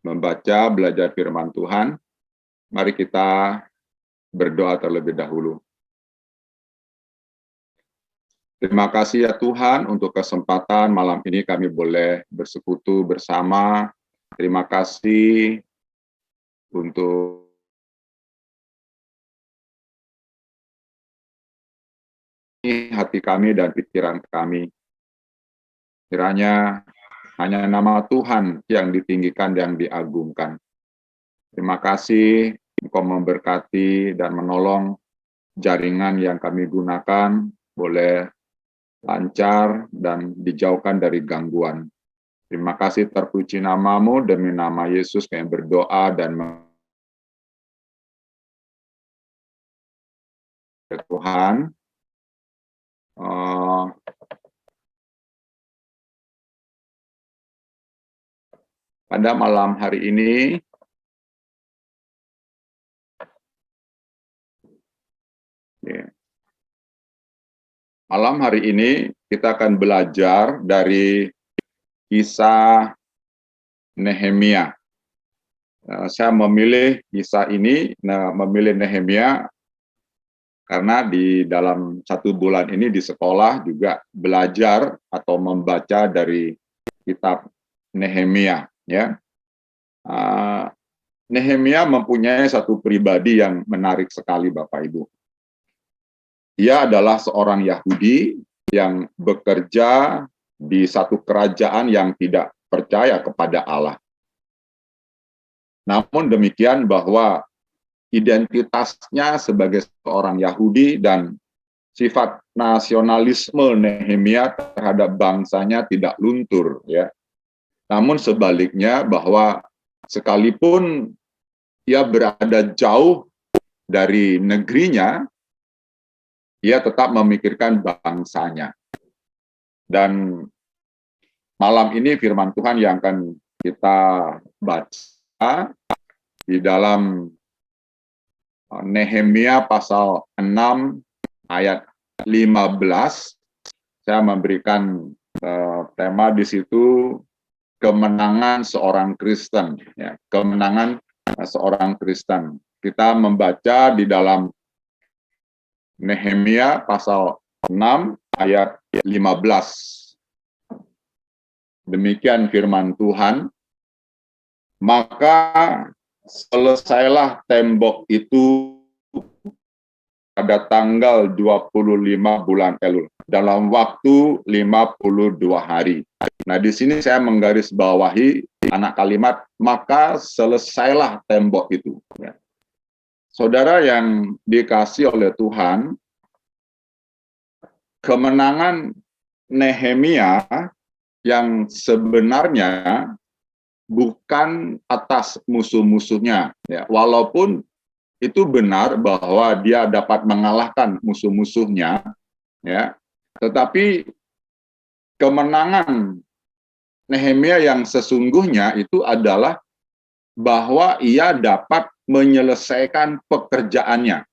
membaca, belajar firman Tuhan, mari kita berdoa terlebih dahulu. Terima kasih ya Tuhan untuk kesempatan malam ini kami boleh bersekutu bersama. Terima kasih untuk hati kami dan pikiran kami. Kiranya hanya nama Tuhan yang ditinggikan dan diagungkan. Terima kasih Engkau memberkati dan menolong jaringan yang kami gunakan boleh lancar dan dijauhkan dari gangguan. Terima kasih terpuji namamu, demi nama Yesus kami berdoa dan Tuhan. Pada malam hari ini, kita akan belajar dari kisah Nehemia. Saya memilih kisah ini, memilih Nehemia karena di dalam 1 bulan ini di sekolah juga belajar atau membaca dari kitab Nehemia. Ya, Nehemia mempunyai satu pribadi yang menarik sekali, Bapak Ibu. Ia adalah seorang Yahudi yang bekerja di satu kerajaan yang tidak percaya kepada Allah. Namun demikian bahwa identitasnya sebagai seorang Yahudi dan sifat nasionalisme Nehemia terhadap bangsanya tidak luntur, ya. Namun sebaliknya bahwa sekalipun ia berada jauh dari negerinya, ia tetap memikirkan bangsanya. Dan malam ini firman Tuhan yang akan kita baca di dalam Nehemia pasal 6 ayat 15. Saya memberikan tema di situ kemenangan seorang Kristen, ya, kemenangan seorang Kristen. Kita membaca di dalam Nehemia pasal 6 ayat 15. Demikian firman Tuhan, maka selesailah tembok itu pada tanggal 25 bulan Elul, dalam waktu 52 hari. Nah, di sini saya menggarisbawahi anak kalimat, maka selesailah tembok itu. Ya. Saudara yang dikasih oleh Tuhan, kemenangan Nehemia yang sebenarnya bukan atas musuh-musuhnya, ya. Walaupun itu benar bahwa dia dapat mengalahkan musuh-musuhnya, ya. Tetapi kemenangan Nehemia yang sesungguhnya itu adalah bahwa ia dapat menyelesaikan pekerjaannya,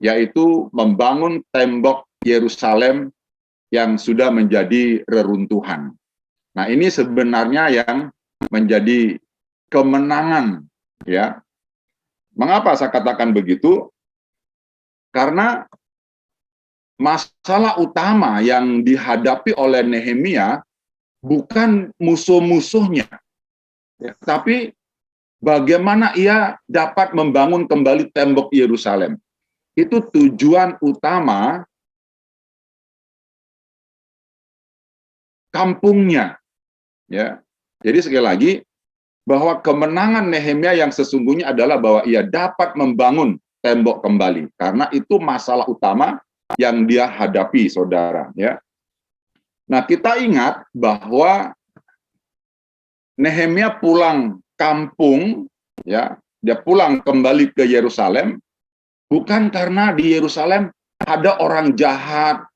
yaitu membangun tembok Yerusalem yang sudah menjadi reruntuhan. Nah, ini sebenarnya yang menjadi kemenangan, ya. Mengapa saya katakan begitu? Karena masalah utama yang dihadapi oleh Nehemia bukan musuh-musuhnya, ya, tapi bagaimana ia dapat membangun kembali tembok Yerusalem. Itu tujuan utama kampungnya, ya. Jadi sekali lagi, bahwa kemenangan Nehemia yang sesungguhnya adalah bahwa ia dapat membangun tembok kembali, karena itu masalah utama yang dia hadapi, saudara, ya. Nah, kita ingat bahwa Nehemia pulang kampung, ya, dia pulang kembali ke Yerusalem bukan karena di Yerusalem ada orang jahat,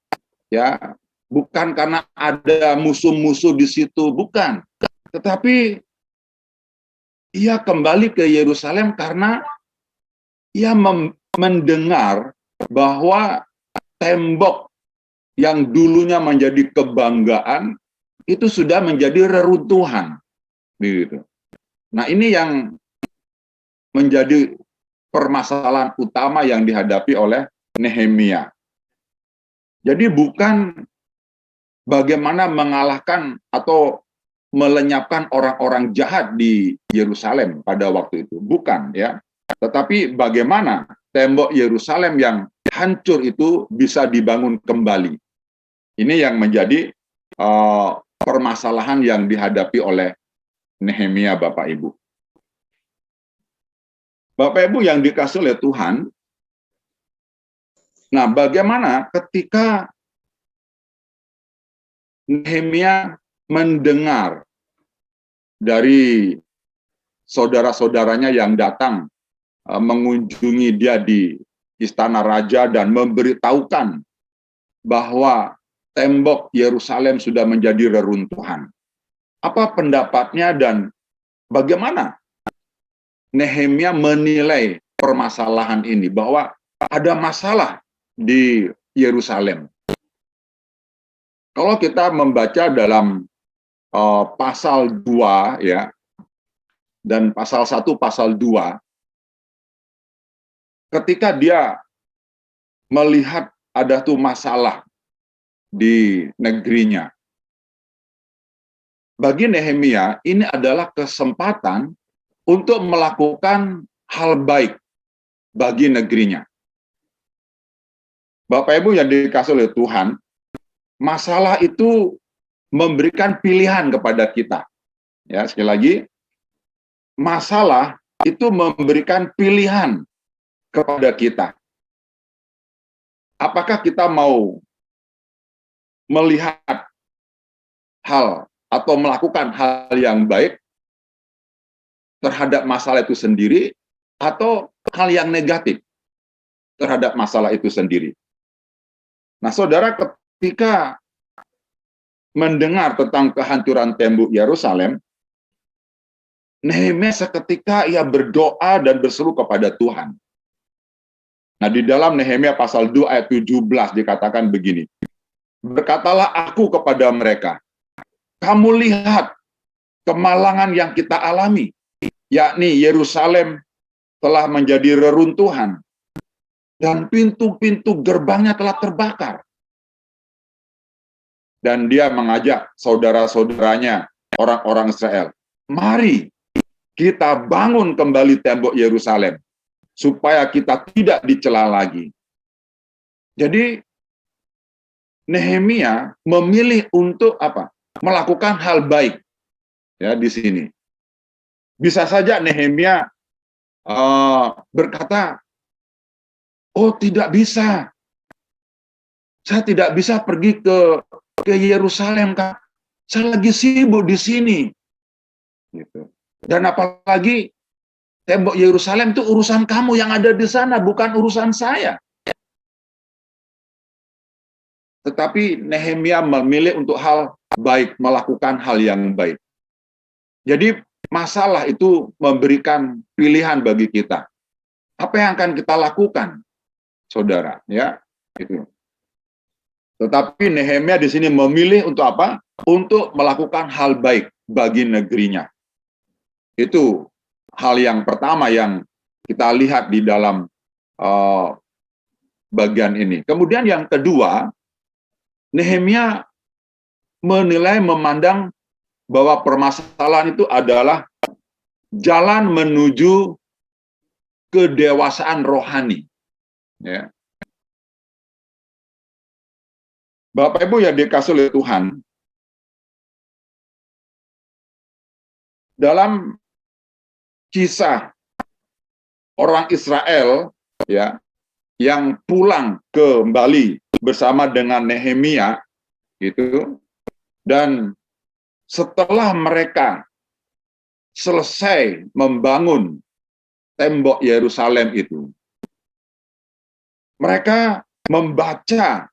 ya, bukan karena ada musuh-musuh di situ, bukan. Tetapi ia kembali ke Yerusalem karena ia mendengar bahwa tembok yang dulunya menjadi kebanggaan itu sudah menjadi reruntuhan, begitu. Nah, ini yang menjadi permasalahan utama yang dihadapi oleh Nehemia. Jadi bukan bagaimana mengalahkan atau melenyapkan orang-orang jahat di Yerusalem pada waktu itu, bukan ya. Tetapi bagaimana tembok Yerusalem yang hancur itu bisa dibangun kembali. Ini yang menjadi permasalahan yang dihadapi oleh Nehemia, Bapak Ibu. Bapak Ibu yang dikasih oleh Tuhan, nah bagaimana ketika Nehemia mendengar dari saudara-saudaranya yang datang mengunjungi dia di istana raja dan memberitahukan bahwa tembok Yerusalem sudah menjadi reruntuhan. Apa pendapatnya dan bagaimana Nehemia menilai permasalahan ini, bahwa ada masalah di Yerusalem? Kalau kita membaca dalam pasal 2 ya, dan pasal 1, pasal 2, ketika dia melihat ada tuh masalah di negerinya, bagi Nehemia ini adalah kesempatan untuk melakukan hal baik bagi negerinya. Bapak Ibu yang dikasih oleh Tuhan, masalah itu memberikan pilihan kepada kita. Ya, sekali lagi, masalah itu memberikan pilihan kepada kita. Apakah kita mau melihat hal atau melakukan hal yang baik terhadap masalah itu sendiri, atau hal yang negatif terhadap masalah itu sendiri? Nah, saudara, ketika mendengar tentang kehancuran tembok Yerusalem, Nehemia seketika ia berdoa dan berseru kepada Tuhan. Nah, di dalam Nehemia pasal 2 ayat 17 dikatakan begini, "Berkatalah aku kepada mereka, kamu lihat kemalangan yang kita alami, yakni Yerusalem telah menjadi reruntuhan, dan pintu-pintu gerbangnya telah terbakar." Dan dia mengajak saudara-saudaranya, orang-orang Israel, "Mari kita bangun kembali tembok Yerusalem, supaya kita tidak dicela lagi." Jadi Nehemia memilih untuk apa? Melakukan hal baik ya di sini. Bisa saja Nehemia berkata, "Oh, tidak bisa. Saya tidak bisa pergi ke Yerusalem, Kak. Saya lagi sibuk di sini." Gitu. Dan apalagi tembok Yerusalem itu urusan kamu yang ada di sana, bukan urusan saya. Tetapi Nehemia memilih untuk hal baik, melakukan hal yang baik. Jadi masalah itu memberikan pilihan bagi kita. Apa yang akan kita lakukan, saudara? Ya, itu. Tetapi Nehemia di sini memilih untuk apa? Untuk melakukan hal baik bagi negerinya. Itu hal yang pertama yang kita lihat di dalam bagian ini. Kemudian yang kedua, Nehemia menilai, memandang bahwa permasalahan itu adalah jalan menuju kedewasaan rohani. Ya. Bapak Ibu yang dikasih oleh Tuhan, dalam kisah orang Israel ya yang pulang kembali bersama dengan Nehemia itu, dan setelah mereka selesai membangun tembok Yerusalem itu, mereka membaca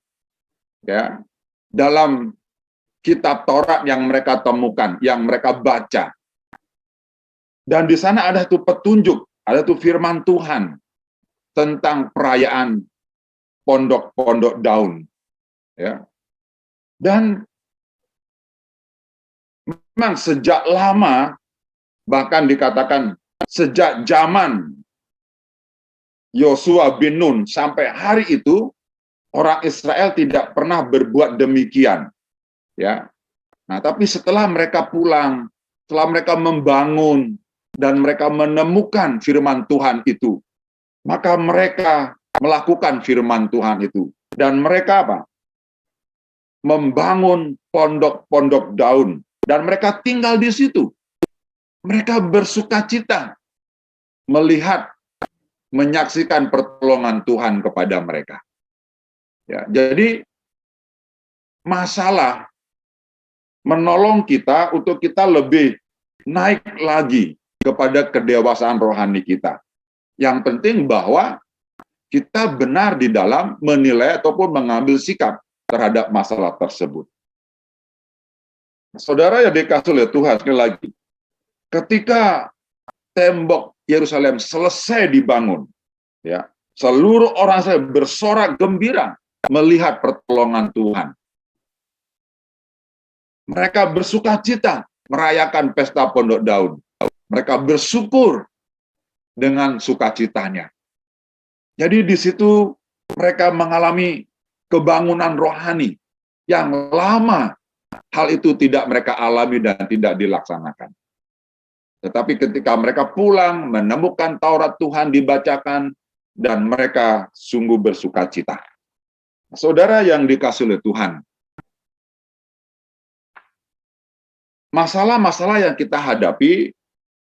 ya dalam kitab Taurat yang mereka temukan, yang mereka baca. Dan di sana ada tuh petunjuk, ada tuh firman Tuhan tentang perayaan pondok-pondok daun. Ya. Dan memang sejak lama Bahkan dikatakan sejak zaman Yosua bin Nun sampai hari itu orang Israel tidak pernah berbuat demikian, ya. Nah, tapi setelah mereka pulang, setelah mereka membangun dan mereka menemukan firman Tuhan itu, maka mereka melakukan firman Tuhan itu dan mereka apa? Membangun pondok-pondok daun dan mereka tinggal di situ. Mereka bersukacita melihat, menyaksikan pertolongan Tuhan kepada mereka. Ya, jadi masalah menolong kita untuk kita lebih naik lagi kepada kedewasaan rohani kita. Yang penting bahwa kita benar di dalam menilai ataupun mengambil sikap terhadap masalah tersebut. Saudara yang dikasih oleh Tuhan, sekali lagi, ketika tembok Yerusalem selesai dibangun, ya, seluruh orang Israel bersorak gembira melihat pertolongan Tuhan. Mereka bersukacita merayakan pesta pondok daun. Mereka bersyukur dengan sukacitanya. Jadi di situ mereka mengalami kebangunan rohani yang lama hal itu tidak mereka alami dan tidak dilaksanakan. Tetapi ketika mereka pulang, menemukan Taurat Tuhan dibacakan, dan mereka sungguh bersukacita. Saudara yang dikasih oleh Tuhan, masalah-masalah yang kita hadapi,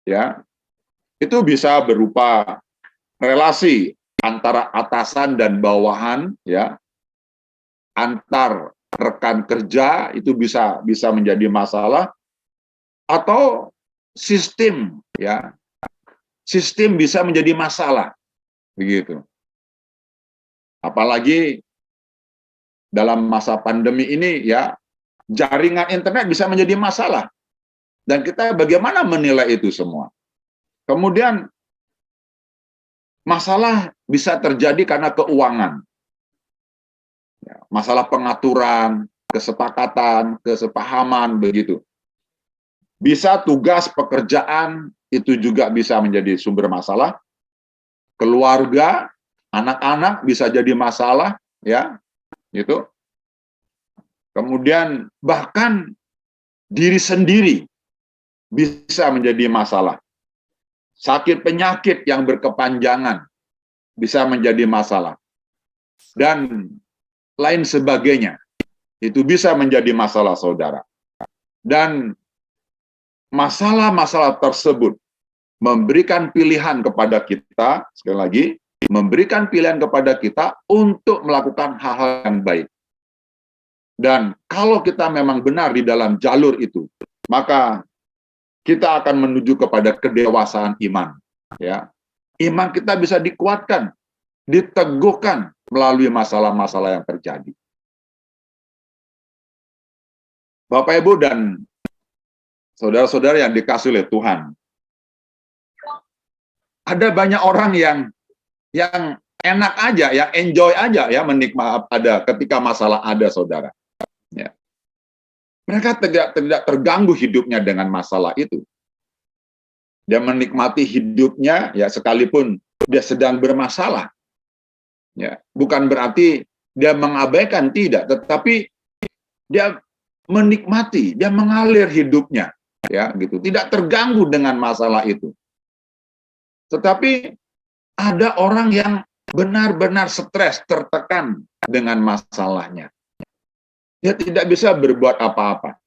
ya, itu bisa berupa relasi antara atasan dan bawahan, ya, antar rekan kerja itu bisa menjadi masalah, atau sistem, ya, sistem bisa menjadi masalah, begitu. Apalagi dalam masa pandemi ini, ya, jaringan internet bisa menjadi masalah, dan kita bagaimana menilai itu semua. Kemudian masalah bisa terjadi karena keuangan, masalah pengaturan, kesepakatan, kesepahaman, begitu. Bisa tugas pekerjaan itu juga bisa menjadi sumber masalah. Keluarga, anak-anak bisa jadi masalah, ya, gitu. Kemudian bahkan diri sendiri bisa menjadi masalah. Sakit penyakit yang berkepanjangan bisa menjadi masalah. Dan lain sebagainya. Itu bisa menjadi masalah, saudara. Dan masalah-masalah tersebut memberikan pilihan kepada kita, sekali lagi, memberikan pilihan kepada kita untuk melakukan hal-hal yang baik. Dan kalau kita memang benar di dalam jalur itu, maka kita akan menuju kepada kedewasaan iman. Ya, iman kita bisa dikuatkan, diteguhkan melalui masalah-masalah yang terjadi. Bapak, Ibu, dan saudara-saudara yang dikasih oleh Tuhan, ada banyak orang yang enak aja, yang enjoy aja, ya, menikmati ada ketika masalah ada, saudara. Ya. Mereka tidak terganggu hidupnya dengan masalah itu. Dia menikmati hidupnya, ya, sekalipun dia sedang bermasalah. Ya, bukan berarti dia mengabaikan, tidak, tetapi dia menikmati, dia mengalir hidupnya, ya, gitu, tidak terganggu dengan masalah itu. Tetapi ada orang yang benar-benar stres, tertekan dengan masalahnya. Dia tidak bisa berbuat apa-apa.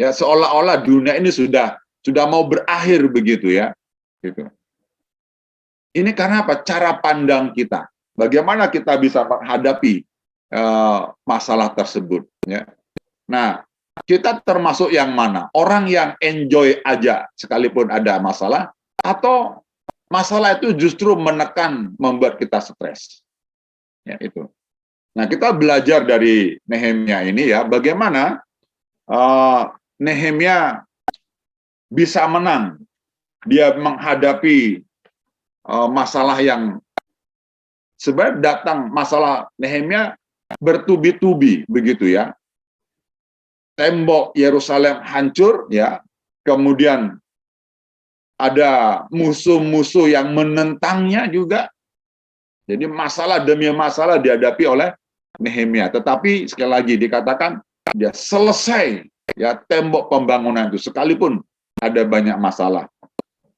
Ya, seolah-olah dunia ini sudah mau berakhir, begitu, ya. Gitu. Ini karena apa? Cara pandang kita. Bagaimana kita bisa menghadapi masalah tersebut, ya. Nah, kita termasuk yang mana? Orang yang enjoy aja sekalipun ada masalah, atau masalah itu justru menekan, membuat kita stres. Ya, itu. Nah, kita belajar dari Nehemia ini, ya, bagaimana Nehemia bisa menang. Dia menghadapi masalah yang sebenarnya datang, masalah Nehemia bertubi-tubi, begitu, ya. Tembok Yerusalem hancur, ya. Kemudian ada musuh-musuh yang menentangnya juga. Jadi masalah demi masalah dihadapi oleh Nehemia. Tetapi sekali lagi dikatakan dia selesai ya tembok pembangunan itu sekalipun ada banyak masalah.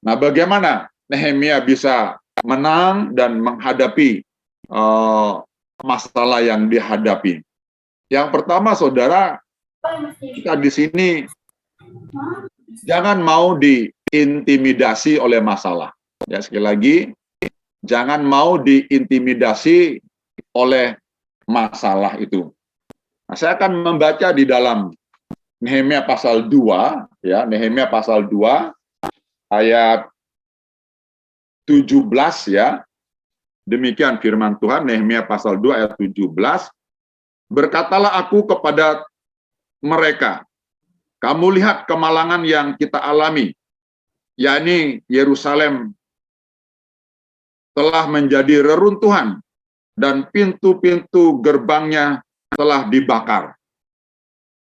Nah, bagaimana Nehemia bisa menang dan menghadapi masalah yang dihadapi? Yang pertama, saudara, kita di sini jangan mau diintimidasi oleh masalah. Ya, sekali lagi, jangan mau diintimidasi oleh masalah itu. Nah, saya akan membaca di dalam Nehemia pasal 2, ya, Nehemia pasal 2 ayat 17 ya. Demikian firman Tuhan, Nehemia pasal 2 ayat 17. Berkatalah aku kepada mereka, kamu lihat kemalangan yang kita alami, yakni Yerusalem telah menjadi reruntuhan dan pintu-pintu gerbangnya telah dibakar.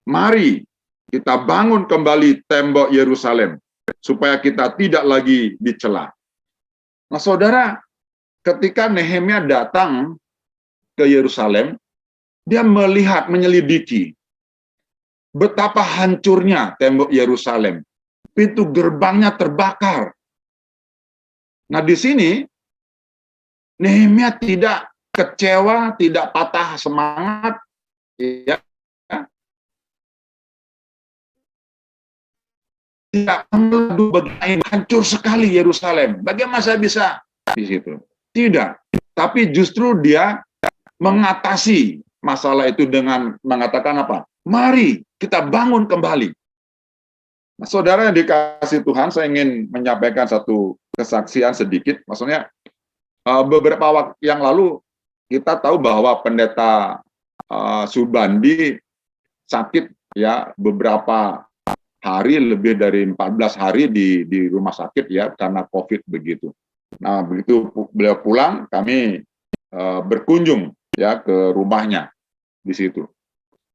Mari kita bangun kembali tembok Yerusalem supaya kita tidak lagi dicela. Nah, saudara, ketika Nehemia datang ke Yerusalem, dia melihat, menyelidiki betapa hancurnya tembok Yerusalem. Pintu gerbangnya terbakar. Nah, di sini Nehemia tidak kecewa, tidak patah semangat, ya, tidak mengadu bagaimana hancur sekali Yerusalem. Bagaimana saya bisa di situ? Tidak. Tapi justru dia mengatasi masalah itu dengan mengatakan apa? Mari kita bangun kembali. Nah, saudara yang dikasih Tuhan, saya ingin menyampaikan satu kesaksian sedikit. Maksudnya beberapa waktu yang lalu kita tahu bahwa pendeta Subandi sakit ya beberapa hari, lebih dari 14 hari di rumah sakit ya karena COVID begitu. Nah, begitu beliau pulang, kami berkunjung ya ke rumahnya di situ.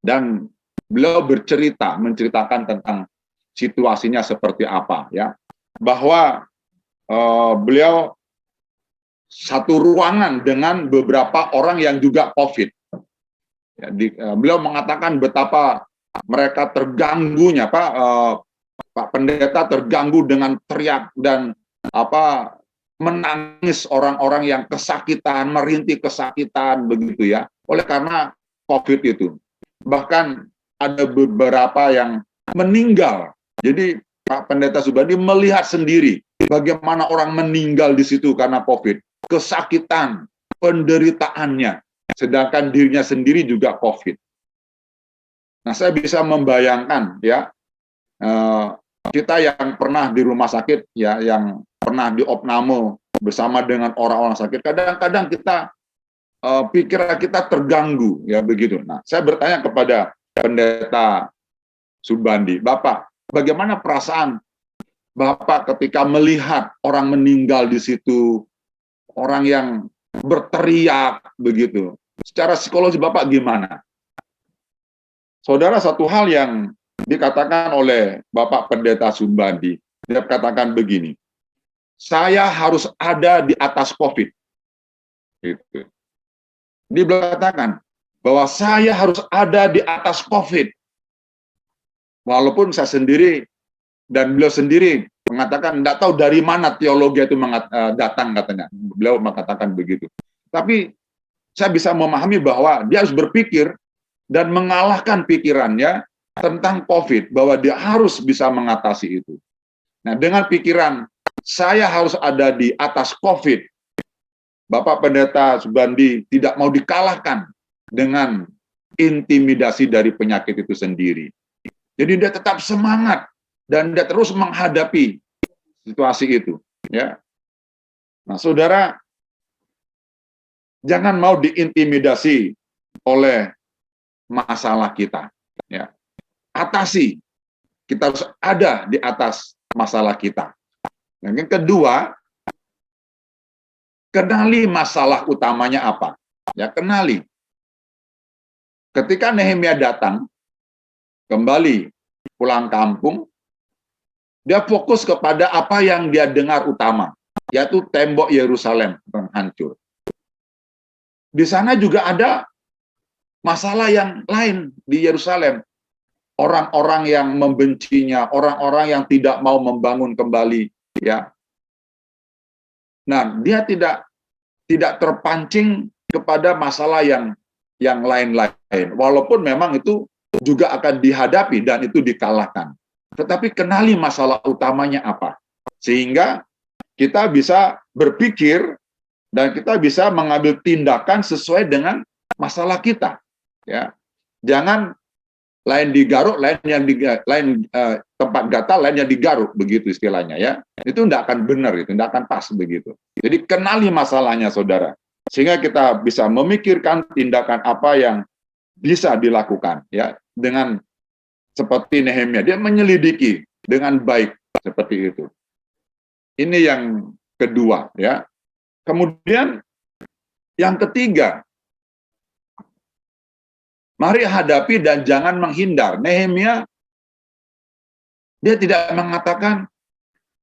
Dan beliau menceritakan tentang situasinya seperti apa ya. Bahwa beliau satu ruangan dengan beberapa orang yang juga COVID. Ya, beliau mengatakan betapa mereka terganggunya, Pak Pendeta terganggu dengan teriak dan menangis orang-orang yang kesakitan, merintih kesakitan begitu ya. Oleh karena COVID itu. Bahkan ada beberapa yang meninggal. Jadi Pak Pendeta Subandi melihat sendiri bagaimana orang meninggal di situ karena COVID. Kesakitan, penderitaannya. Sedangkan dirinya sendiri juga COVID. Nah, saya bisa membayangkan ya, kita yang pernah di rumah sakit ya, yang pernah di opname bersama dengan orang-orang sakit, kadang-kadang kita pikiran kita terganggu ya begitu. Nah, saya bertanya kepada Pendeta Subandi, Bapak, bagaimana perasaan Bapak ketika melihat orang meninggal di situ, orang yang berteriak begitu? Secara psikologi Bapak gimana? Saudara, satu hal yang dikatakan oleh Bapak Pendeta Subandi, dia katakan begini, saya harus ada di atas COVID. Gitu. Dia katakan bahwa saya harus ada di atas COVID. Walaupun saya sendiri dan beliau sendiri mengatakan tidak tahu dari mana teologi itu datang katanya. Beliau mengatakan begitu. Tapi saya bisa memahami bahwa dia harus berpikir dan mengalahkan pikirannya tentang COVID, bahwa dia harus bisa mengatasi itu. Nah, dengan pikiran saya harus ada di atas COVID, Bapak Pendeta Subandi tidak mau dikalahkan dengan intimidasi dari penyakit itu sendiri. Jadi dia tetap semangat dan dia terus menghadapi situasi itu. Ya, nah saudara, jangan mau diintimidasi oleh masalah kita. Ya, atasi. Kita harus ada di atas masalah kita. Yang kedua, kenali masalah utamanya apa. Ya, kenali. Ketika Nehemia datang, kembali pulang kampung, Dia fokus kepada apa yang dia dengar utama, yaitu tembok Yerusalem yang hancur. Di sana juga ada masalah yang lain di Yerusalem. Orang-orang yang membencinya, orang-orang yang tidak mau membangun kembali, ya. Nah, dia tidak terpancing kepada masalah yang lain-lain, walaupun memang itu juga akan dihadapi dan itu dikalahkan. Tetapi kenali masalah utamanya apa, sehingga kita bisa berpikir dan kita bisa mengambil tindakan sesuai dengan masalah kita. Ya, jangan lain digaruk, tempat gatal, lain yang digaruk, begitu istilahnya, ya. Itu tidak akan benar, itu tidak akan pas begitu. Jadi kenali masalahnya, saudara, sehingga kita bisa memikirkan tindakan apa yang bisa dilakukan, ya, dengan seperti Nehemia, dia menyelidiki dengan baik seperti itu. Ini yang kedua, ya. Kemudian yang ketiga, mari hadapi dan jangan menghindar. Nehemia, dia tidak mengatakan,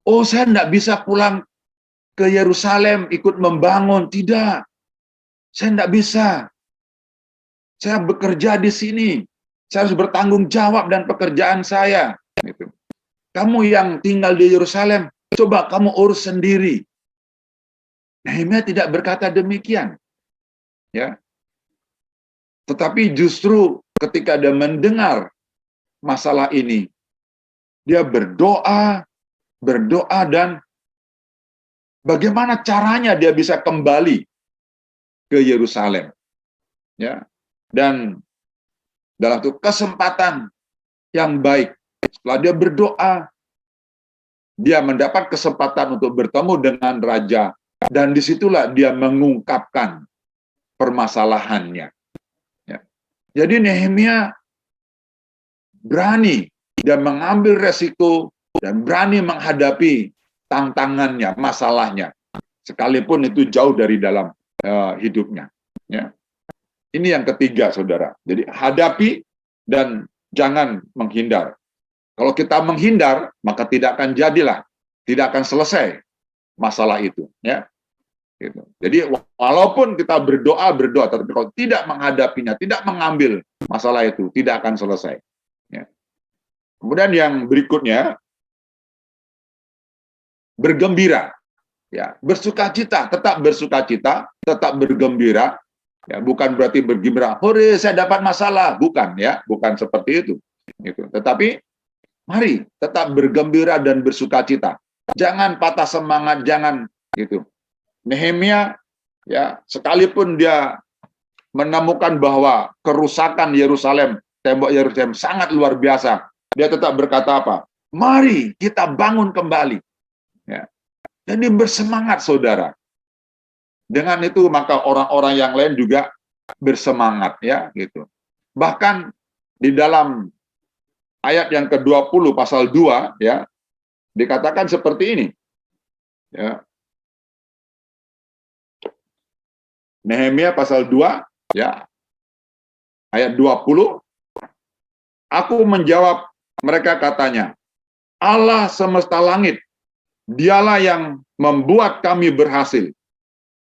oh saya tidak bisa pulang ke Yerusalem ikut membangun. Tidak, saya tidak bisa. Saya bekerja di sini. Saya harus bertanggung jawab dan pekerjaan saya. Kamu yang tinggal di Yerusalem, coba kamu urus sendiri. Nehemia tidak berkata demikian. Ya. Tetapi justru ketika dia mendengar masalah ini, dia berdoa dan bagaimana caranya dia bisa kembali ke Yerusalem. Ya. Dan dalam itu kesempatan yang baik, setelah dia berdoa, dia mendapat kesempatan untuk bertemu dengan raja, dan disitulah dia mengungkapkan permasalahannya. Ya. Jadi Nehemia berani dan mengambil resiko dan berani menghadapi tantangannya, masalahnya, sekalipun itu jauh dari dalam hidupnya. Ya. Ini yang ketiga, saudara. Jadi hadapi dan jangan menghindar. Kalau kita menghindar, maka tidak akan tidak akan selesai masalah itu. Ya. Gitu. Jadi walaupun kita berdoa, tetapi kalau tidak menghadapinya, tidak mengambil masalah itu, tidak akan selesai. Ya. Kemudian yang berikutnya, bergembira. Ya, bersukacita, tetap bersukacita, tetap bergembira. Ya, bukan berarti bergembira, hore saya dapat masalah, bukan, ya, bukan seperti itu. Gitu. Tetapi mari tetap bergembira dan bersukacita. Jangan patah semangat, jangan gitu. Nehemia, ya, sekalipun dia menemukan bahwa kerusakan Yerusalem, tembok Yerusalem sangat luar biasa, dia tetap berkata apa? Mari kita bangun kembali. Ya. Jadi bersemangat, saudara. Dengan itu maka orang-orang yang lain juga bersemangat, ya, gitu. Bahkan di dalam ayat yang ke-20 pasal 2, ya, dikatakan seperti ini. Ya. Nehemia pasal 2, ya, ayat 20, aku menjawab mereka katanya, Allah semesta langit, dialah yang membuat kami berhasil.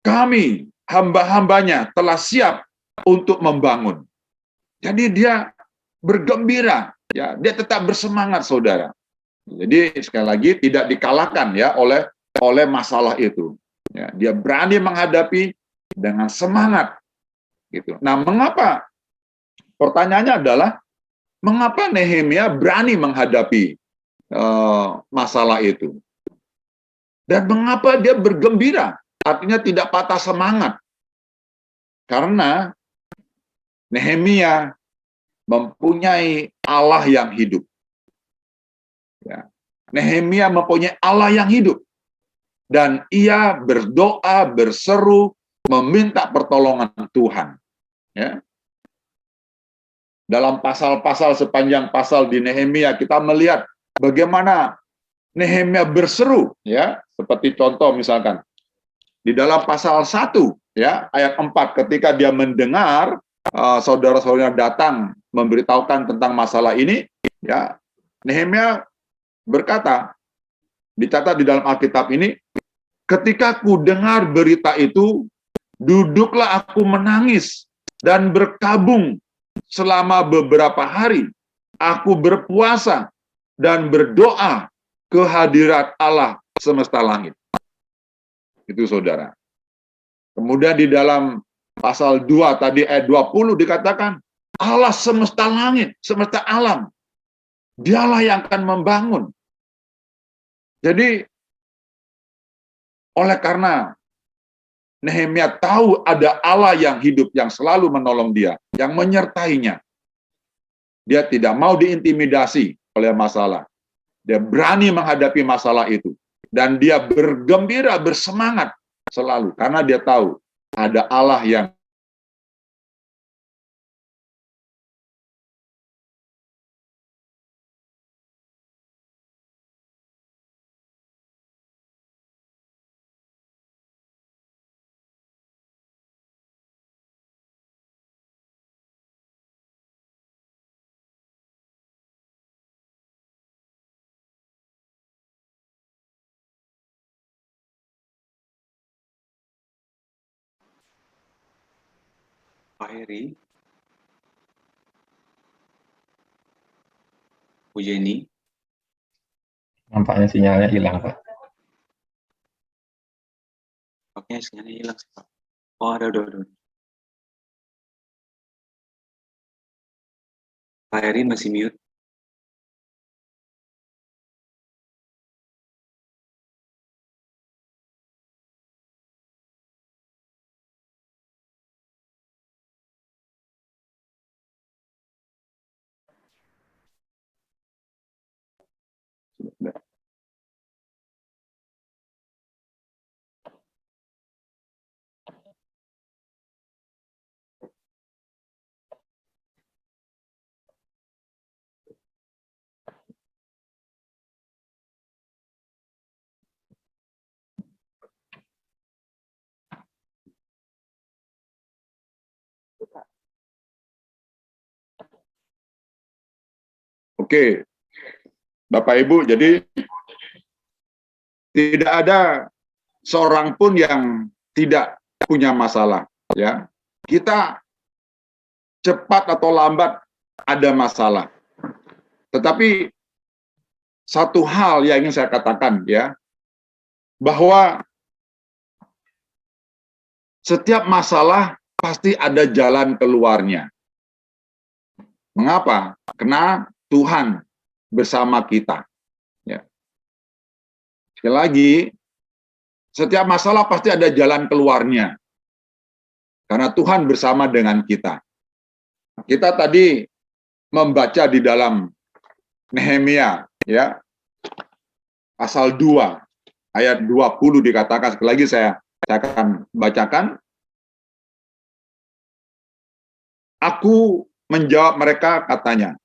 Kami, hamba-hambanya, telah siap untuk membangun. Jadi dia bergembira, ya, dia tetap bersemangat, saudara. Jadi sekali lagi tidak dikalahkan, ya, oleh masalah itu. Ya, dia berani menghadapi dengan semangat, gitu. Nah, mengapa? Pertanyaannya adalah mengapa Nehemia berani menghadapi masalah itu? Dan mengapa dia bergembira? Artinya tidak patah semangat. Karena Nehemia mempunyai Allah yang hidup. Ya. Nehemia mempunyai Allah yang hidup. Dan ia berdoa, berseru, meminta pertolongan Tuhan. Ya. Dalam pasal-pasal, sepanjang pasal di Nehemia, kita melihat bagaimana Nehemia berseru, ya, seperti contoh misalkan di dalam pasal 1, ya, ayat 4, ketika dia mendengar saudara-saudaranya datang memberitahukan tentang masalah ini, ya, Nehemia berkata, dicatat di dalam Alkitab ini, ketika ku dengar berita itu, duduklah aku menangis dan berkabung selama beberapa hari. Aku berpuasa dan berdoa ke hadirat Allah semesta langit. Itu saudara. Kemudian di dalam pasal 2 tadi ayat 20 dikatakan, Allah semesta langit, semesta alam. Dialah yang akan membangun. Jadi, oleh karena Nehemia tahu ada Allah yang hidup, yang selalu menolong dia, yang menyertainya. Dia tidak mau diintimidasi oleh masalah. Dia berani menghadapi masalah itu. Dan dia bergembira, bersemangat selalu. Karena dia tahu ada Allah yang Pak Heri, Bu Jenny, Nampaknya sinyalnya hilang, Pak. pakai sinyalnya hilang sih, Pak. Oh, udah. Pak Heri masih mute. Oke, Bapak Ibu, jadi tidak ada seorang pun yang tidak punya masalah, ya. Kita cepat atau lambat ada masalah. Tetapi satu hal yang ingin saya katakan, ya, bahwa setiap masalah pasti ada jalan keluarnya. Mengapa? Karena Tuhan bersama kita. Ya. Sekali lagi, setiap masalah pasti ada jalan keluarnya. Karena Tuhan bersama dengan kita. Kita tadi membaca di dalam Nehemia, ya, pasal 2, ayat 20 dikatakan, sekali lagi saya akan bacakan. Aku menjawab mereka, katanya,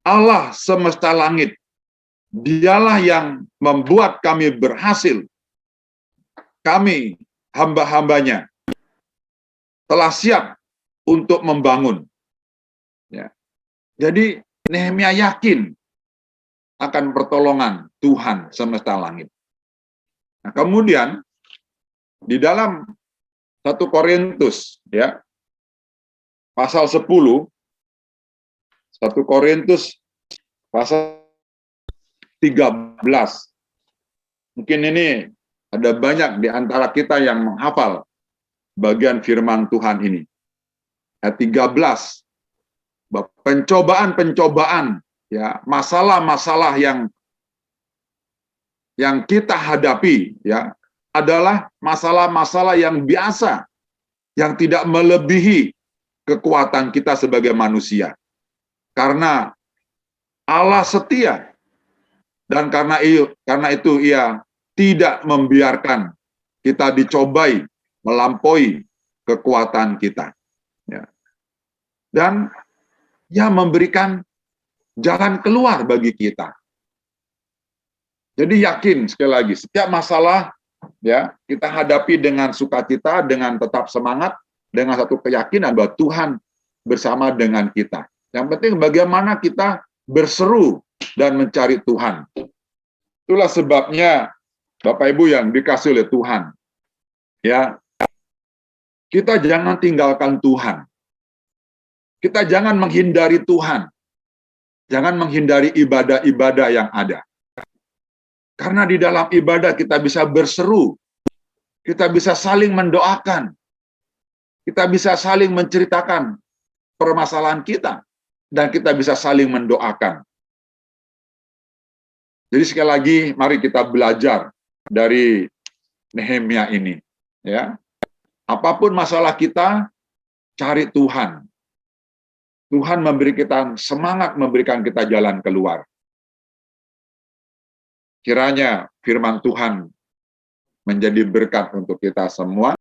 Allah semesta langit, dialah yang membuat kami berhasil. Kami, hamba-hambanya, telah siap untuk membangun. Ya. Jadi, Nehemia yakin akan pertolongan Tuhan semesta langit. Nah, kemudian, di dalam 1 Korintus, ya, pasal 10, 1 Korintus pasal 13. Mungkin ini ada banyak di antara kita yang menghafal bagian firman Tuhan ini. Ayat 13. Pencobaan-pencobaan, ya, masalah-masalah yang kita hadapi, ya, adalah masalah-masalah yang biasa, yang tidak melebihi kekuatan kita sebagai manusia. Karena Allah setia, dan karena itu Ia tidak membiarkan kita dicobai melampaui kekuatan kita. Ya. Dan Ia memberikan jalan keluar bagi kita. Jadi yakin, sekali lagi, setiap masalah, ya, kita hadapi dengan sukacita, dengan tetap semangat, dengan satu keyakinan bahwa Tuhan bersama dengan kita. Yang penting bagaimana kita berseru dan mencari Tuhan. Itulah sebabnya Bapak Ibu yang dikasih oleh Tuhan, ya, kita jangan tinggalkan Tuhan. Kita jangan menghindari Tuhan. Jangan menghindari ibadah-ibadah yang ada. Karena di dalam ibadah kita bisa berseru, kita bisa saling mendoakan, kita bisa saling menceritakan permasalahan kita, dan kita bisa saling mendoakan. Jadi sekali lagi, mari kita belajar dari Nehemia ini, ya. Apapun masalah kita, cari Tuhan. Tuhan memberi kita semangat, memberikan kita jalan keluar. Kiranya firman Tuhan menjadi berkat untuk kita semua.